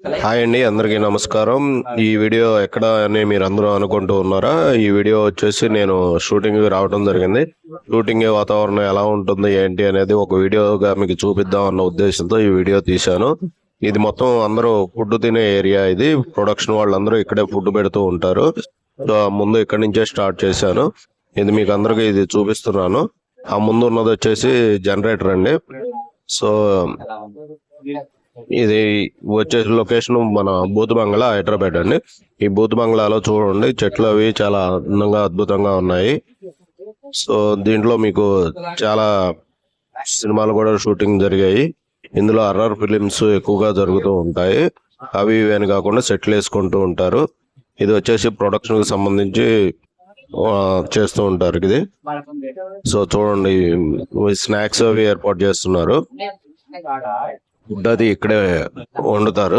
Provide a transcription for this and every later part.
Hi అండి, అందరికీ నమస్కారం. ఈ వీడియో ఎక్కడ అని మీరు అందరూ అనుకుంటూ ఉన్నారా? ఈ వీడియో వచ్చేసి నేను షూటింగ్ రావడం జరిగింది. షూటింగ్ వాతావరణం ఎలా ఉంటుంది ఏంటి అనేది ఒక వీడియోగా మీకు చూపిద్దాం అన్న ఉద్దేశంతో ఈ వీడియో తీశాను. ఇది మొత్తం అందరూ ఫుడ్ తినే ఏరియా. ఇది ప్రొడక్షన్ వాళ్ళందరూ ఇక్కడే ఫుడ్ పెడుతూ ఉంటారు. ముందు ఇక్కడి నుంచే స్టార్ట్ చేశాను. ఇది మీకు అందరికి ఇది చూపిస్తున్నాను. ఆ ముందు ఉన్నది వచ్చేసి జనరేటర్ అండి. సో ఇది వచ్చేసి లొకేషన్ మన బూత్ బంగ్లా హైదరాబాద్ అండి. ఈ బూత్ బంగ్లాలో చూడండి, చెట్లు అవి చాలా అందంగా అద్భుతంగా ఉన్నాయి. సో దీంట్లో మీకు చాలా సినిమాలు కూడా షూటింగ్ జరిగాయి. ఇందులో హర్రర్ ఫిలిమ్స్ ఎక్కువగా జరుగుతూ ఉంటాయి. అవి ఇవి అని కాకుండా సెట్లు వేసుకుంటూ ఉంటారు. ఇది వచ్చేసి ప్రొడక్షన్ కి సంబంధించి చేస్తూ ఉంటారు ఇది. సో చూడండి, స్నాక్స్ అవి ఏర్పాటు చేస్తున్నారు. ఫుడ్ అది ఇక్కడే వండుతారు.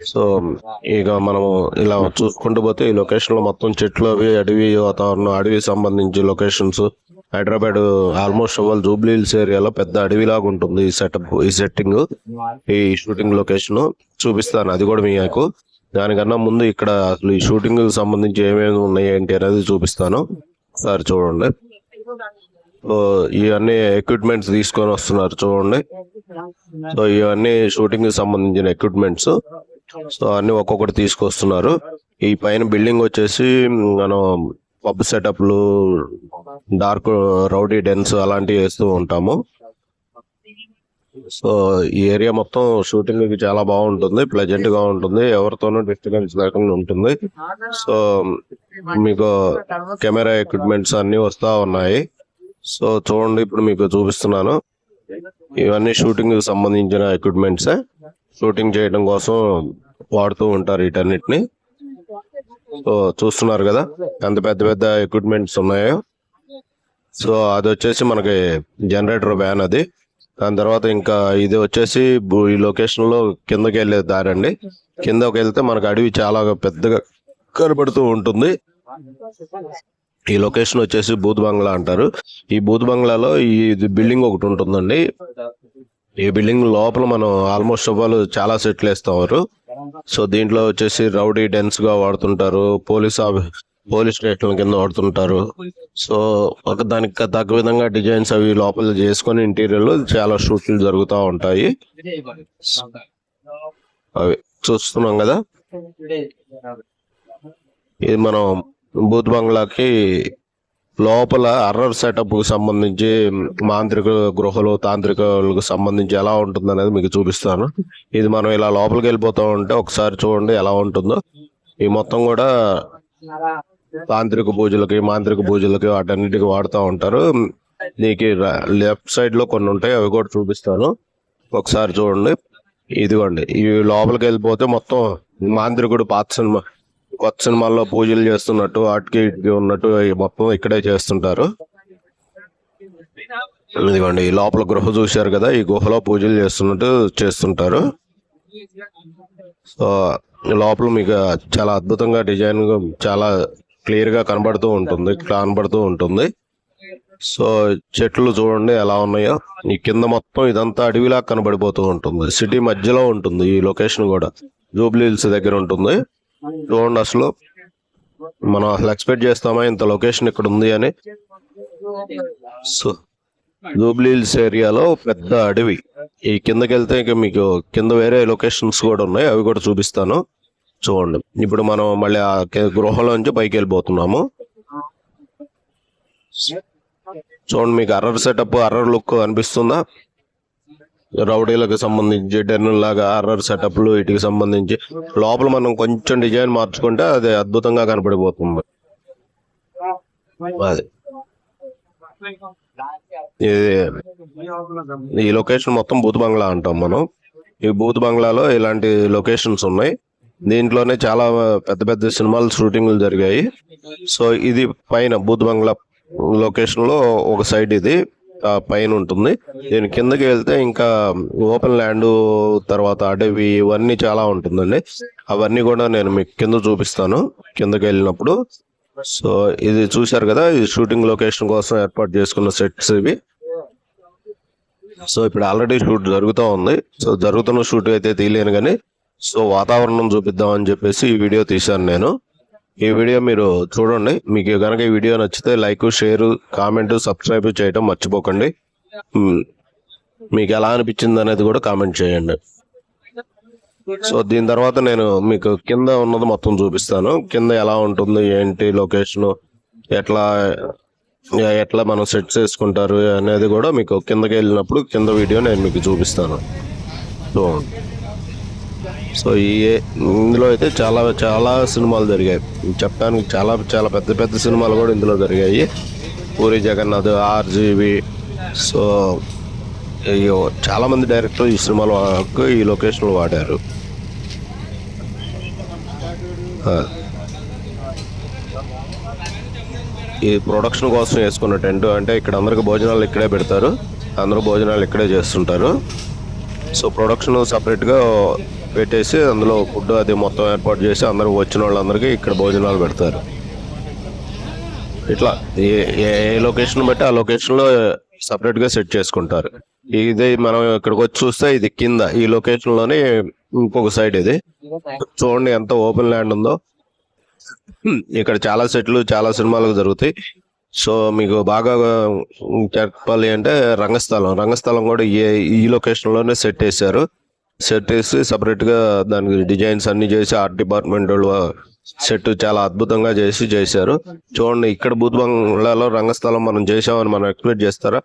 సో ఇక మనము ఇలా చూసుకుంటూ పోతే ఈ లొకేషన్ లో మొత్తం చెట్లు అవి, అడవి వాతావరణం, అడవి సంబంధించి locations. Hyderabad almost all Jubilee hills ఏరియాలో పెద్ద అడవిలాగా ఉంటుంది ఈ సెటప్, ఈ సెట్టింగ్, ఈ షూటింగ్ లొకేషన్ చూపిస్తాను అది కూడా మీకు. దానికన్నా ముందు ఇక్కడ అసలు ఈ షూటింగ్ సంబంధించి ఏమేమి ఉన్నాయి ఏంటి అనేది చూపిస్తాను. సార్ చూడండి, ఇవన్నీ ఎక్విప్మెంట్స్ తీసుకొని వస్తున్నారు చూడండి. సో ఇవన్నీ షూటింగ్ కి సంబంధించిన ఎక్విప్మెంట్స్. సో అన్ని ఒక్కొక్కటి తీసుకొస్తున్నారు. ఈ పైన బిల్డింగ్ వచ్చేసి మనం పబ్ సెటప్లు, డార్క్ రౌడీ డెన్స్ అలాంటివి వేస్తూ ఉంటాము. సో ఈ ఏరియా మొత్తం షూటింగ్ కి చాలా బాగుంటుంది, ప్లెజెంట్ గా ఉంటుంది, ఎవరితోనూ డిస్టర్బెన్స్ లేకుండా ఉంటుంది. సో మీకు కెమెరా ఎక్విప్మెంట్స్ అన్ని వస్తా ఉన్నాయి. సో చూడండి, ఇప్పుడు మీకు చూపిస్తున్నాను. ఇవన్నీ షూటింగ్ కి సంబంధించిన ఎక్విప్మెంట్స్. షూటింగ్ చేయడం కోసం వాడుతూ ఉంటారు వీటన్నిటిని. సో చూస్తున్నారు కదా ఎంత పెద్ద పెద్ద ఎక్విప్మెంట్స్ ఉన్నాయో. సో అది వచ్చేసి మనకి జనరేటర్ వ్యాన్ అది. దాని తర్వాత ఇంకా ఇది వచ్చేసి ఈ లొకేషన్ లో కిందకి వెళ్ళే దారండి. కిందకి వెళ్తే మనకు అడవి చాలా పెద్దగా కనబడుతూ ఉంటుంది. ఈ లొకేషన్ వచ్చేసి బూత్ బంగ్లా అంటారు. ఈ బూత్ బంగ్లాలో ఈ బిల్డింగ్ ఒకటి ఉంటుందండి. ఈ బిల్డింగ్ లోపల మనం ఆల్మోస్ట్ వాళ్ళు చాలా సెట్లు వేస్తారు. సో దీంట్లో వచ్చేసి రౌడీ డెన్స్ గా వాడుతుంటారు, పోలీస్ స్టేషన్ కింద వాడుతుంటారు. సో ఒక దానికి తగ్గ విధంగా డిజైన్స్ అవి లోపల చేసుకొని ఇంటీరియర్ లో చాలా షూట్లు జరుగుతూ ఉంటాయి. అవి చూస్తున్నాం కదా. ఇది మనం బూత్ బంగ్లాకి లోపల హర్రర్ సెటప్ కు సంబంధించి మాంత్రిక గృహలు, తాంత్రికలకు సంబంధించి ఎలా ఉంటుంది అనేది మీకు చూపిస్తాను. ఇది మనం ఇలా లోపలికి వెళ్ళిపోతా ఉంటే ఒకసారి చూడండి ఎలా ఉంటుందో. ఈ మొత్తం కూడా తాంత్రిక పూజలకి, మాంత్రిక పూజలకి వాటన్నిటికి వాడుతూ ఉంటారు. నీకు లెఫ్ట్ సైడ్ లో కొన్ని ఉంటాయి, అవి కూడా చూపిస్తాను ఒకసారి చూడండి. ఇదిగోండి, ఈ లోపలికి వెళ్ళిపోతే మొత్తం మాంత్రికుడు కొత్త సినిమాల్లో పూజలు చేస్తున్నట్టు, ఆటికి ఇటుకి ఉన్నట్టు మొత్తం ఇక్కడే చేస్తుంటారు. ఇదిగోండి, ఈ లోపల గృహ చూశారు కదా, ఈ గుహలో పూజలు చేస్తున్నట్టు చేస్తుంటారు. సో లోపల మీకు చాలా అద్భుతంగా డిజైన్ చాలా క్లియర్ గా కనబడుతూ ఉంటుంది. సో చెట్లు చూడండి ఎలా ఉన్నాయో. ఈ కింద మొత్తం ఇదంతా అడవిలా కనబడిపోతూ ఉంటుంది. సిటీ మధ్యలో ఉంటుంది ఈ లొకేషన్ కూడా, జూబ్లీ హిల్స్ దగ్గర ఉంటుంది. చూడండి, అసలు మనం అసలు ఎక్స్పెక్ట్ చేస్తామా ఇంత లొకేషన్ ఇక్కడ ఉంది అని. సో జూబ్లీ హిల్స్ ఏరియాలో పెద్ద అడవి. ఈ కిందకి వెళ్తే ఇక మీకు కింద వేరే లొకేషన్స్ కూడా ఉన్నాయి, అవి కూడా చూపిస్తాను చూడండి. ఇప్పుడు మనం మళ్ళీ ఆ గృహలోంచి పైకి వెళ్ళిపోతున్నాము. చూడండి, మీకు హర్రర్ సెటప్, హర్రర్ లుక్ అనిపిస్తుందా? రౌడీలకు సంబంధించి డెన్ లాగా హర్రర్ సెటప్లు, వీటికి సంబంధించి లోపల మనం కొంచెం డిజైన్ మార్చుకుంటే అది అద్భుతంగా కనపడిపోతుంది. అది ఈ లొకేషన్ మొత్తం బూత్ బంగ్లా అంటాం మనం. ఈ బూత్ బంగ్లాలో ఇలాంటి లొకేషన్స్ ఉన్నాయి. దీంట్లోనే చాలా పెద్ద పెద్ద సినిమాలు షూటింగ్లు జరిగాయి. సో ఇది పైన బూత్ బంగ్లా లొకేషన్ లో ఒక సైడ్ ఇది పైన ఉంటుంది. దీని కిందకి వెళ్తే ఇంకా ఓపెన్ ల్యాండ్, తర్వాత అడవి, ఇవన్నీ చాలా ఉంటుందండి. అవన్నీ కూడా నేను మీకు కింద చూపిస్తాను కిందకి వెళ్ళినప్పుడు. సో ఇది చూశారు కదా, ఇది షూటింగ్ లొకేషన్ కోసం ఏర్పాటు చేసుకున్న సెట్స్ ఇవి. సో ఇప్పుడు ఆల్రెడీ షూట్ జరుగుతూ ఉంది. సో జరుగుతున్న షూట్ అయితే తీయలేను కానీ సో వాతావరణం చూపిద్దామని చెప్పేసి ఈ వీడియో తీశాను నేను. ఈ వీడియో మీరు చూడండి. మీకు కనుక ఈ వీడియో నచ్చితే లైక్, షేర్, కామెంట్, సబ్స్క్రైబ్ చేయడం మర్చిపోకండి. మీకు ఎలా అనిపించింది అనేది కూడా కామెంట్ చేయండి. సో దీని తర్వాత నేను మీకు కింద ఉన్నది మొత్తం చూపిస్తాను. కింద ఎలా ఉంటుంది, ఏంటి లొకేషన్, ఎట్లా ఎట్లా మనం సెట్ చేసుకుంటారు అనేది కూడా మీకు కిందకి వెళ్ళినప్పుడు కింద వీడియో నేను మీకు చూపిస్తాను. సో ఇందులో అయితే చాలా చాలా సినిమాలు జరిగాయి. చెప్పడానికి చాలా చాలా పెద్ద పెద్ద సినిమాలు కూడా ఇందులో జరిగాయి. పూరి జగన్నాథ్, ఆర్జీవి, సో చాలా మంది డైరెక్టర్లు ఈ సినిమాలో ఈ లొకేషన్లో వాడారు. ఈ ప్రొడక్షన్ కోసం వేసుకున్న టెంట్. అంటే ఇక్కడ అందరికి భోజనాలు ఇక్కడే పెడతారు, అందరూ భోజనాలు ఇక్కడే చేస్తుంటారు. సో ప్రొడక్షన్ సపరేట్గా పెట్టేసి అందులో ఫుడ్ అది మొత్తం ఏర్పాటు చేసి అందరూ వచ్చిన వాళ్ళందరికీ ఇక్కడ భోజనాలు పెడతారు. ఇట్లా ఏ లొకేషన్ బట్టి ఆ లొకేషన్లో సపరేట్గా సెట్ చేసుకుంటారు. ఇది మనం ఇక్కడికి వచ్చి చూస్తే ఇది కింద ఈ లొకేషన్లోనే ఇంకొక సైడ్. ఇది చూడండి ఎంత ఓపెన్ ల్యాండ్ ఉందో. ఇక్కడ చాలా సెట్లు చాలా సినిమాలకు జరుగుతాయి. సో మీకు బాగా చెప్పాలి అంటే రంగస్థలం కూడా ఈ లొకేషన్లోనే సెట్ వేసారు. సెట్ వేసి సపరేట్గా దానికి డిజైన్స్ అన్ని చేసి ఆర్ట్ డిపార్ట్మెంట్ వాళ్ళు సెట్ చాలా అద్భుతంగా చేశారు. చూడండి ఇక్కడ బూత్ బంగ్లాలో రంగస్థలం మనం చేసామని మనం ఎక్స్పెక్ట్ చేస్తారా?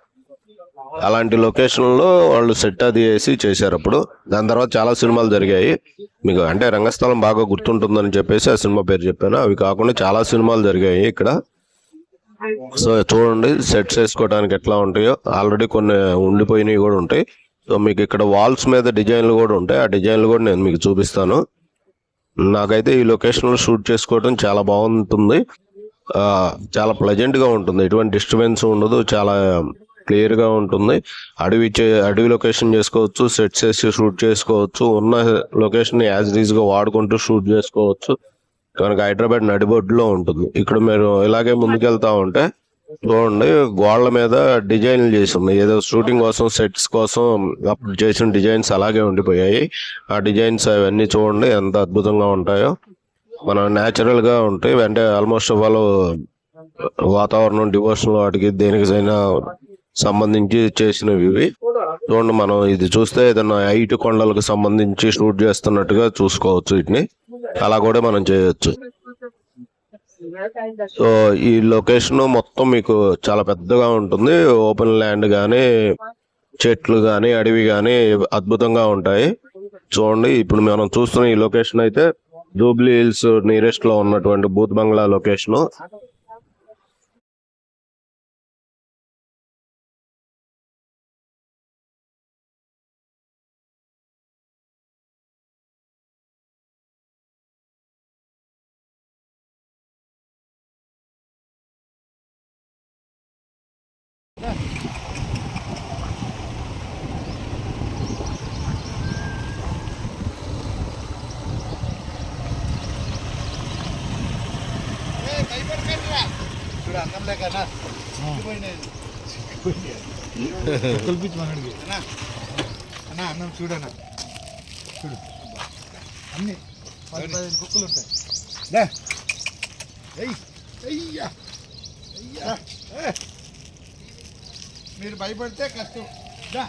అలాంటి లొకేషన్లో వాళ్ళు సెట్ అది వేసి చేశారు. అప్పుడు దాని తర్వాత చాలా సినిమాలు జరిగాయి. మీకు అంటే రంగస్థలం బాగా గుర్తుంటుందని చెప్పేసి ఆ సినిమా పేరు చెప్పాను. అవి కాకుండా చాలా సినిమాలు జరిగాయి ఇక్కడ. సో చూడండి సెట్స్ వేసుకోవడానికి ఎట్లా ఉంటాయో. ఆల్రెడీ కొన్ని ఉండిపోయినవి కూడా ఉంటాయి. సో మీకు ఇక్కడ వాల్స్ మీద డిజైన్లు కూడా ఉంటాయి. ఆ డిజైన్లు కూడా నేను మీకు చూపిస్తాను. నాకైతే ఈ లొకేషన్లో షూట్ చేసుకోవడం చాలా బాగుంటుంది. చాలా ప్లెజెంట్గా ఉంటుంది. ఎటువంటి డిస్టర్బెన్స్ ఉండదు. చాలా క్లియర్గా ఉంటుంది. అడవి లొకేషన్ చేసుకోవచ్చు, సెట్స్ వేసి షూట్ చేసుకోవచ్చు. ఉన్న లొకేషన్ యాజ్ గా వాడుకుంటూ షూట్ చేసుకోవచ్చు. కనుక హైదరాబాద్ నడిబొడ్డులో ఉంటుంది. ఇక్కడ మీరు ఇలాగే ముందుకెళ్తా ఉంటే చూడండి గోడల మీద డిజైన్లు చేసి ఉన్నాయి. ఏదో షూటింగ్ కోసం సెట్స్ కోసం అప్పుడు చేసిన డిజైన్స్ అలాగే ఉండిపోయాయి. ఆ డిజైన్స్ అవన్నీ చూడండి ఎంత అద్భుతంగా ఉంటాయో. మనం న్యాచురల్ గా ఉంటాయి. అంటే ఆల్మోస్ట్ వాళ్ళు వాతావరణం, డివోషన్ వాటికి దేనికైనా సంబంధించి చేసినవి ఇవి. చూడండి మనం ఇది చూస్తే ఏదైనా హైట్ కొండలకు సంబంధించి షూట్ చేస్తున్నట్టుగా చూసుకోవచ్చు. వీటిని అలా కూడా మనం చేయొచ్చు. సో ఈ లొకేషన్ మొత్తం మీకు చాలా పెద్దగా ఉంటుంది. ఓపెన్ ల్యాండ్ కానీ, చెట్లు కానీ, అడవి కానీ అద్భుతంగా ఉంటాయి. చూడండి ఇప్పుడు మనం చూస్తున్న ఈ లొకేషన్ అయితే జూబ్లీ హిల్స్ నియరెస్ట్ లో ఉన్నటువంటి బూత్ బంగ్లా లొకేషన్. చూడు అన్నం లేకనా కల్పించి మనకి అన్నా అన్నం చూడన్నా చూడు అన్ని 10-15 కుక్కలు ఉంటాయి. అయ్యా అయ్యా మీరు భయపడితే కష్టం. అన్నా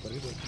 పరిగెత్తి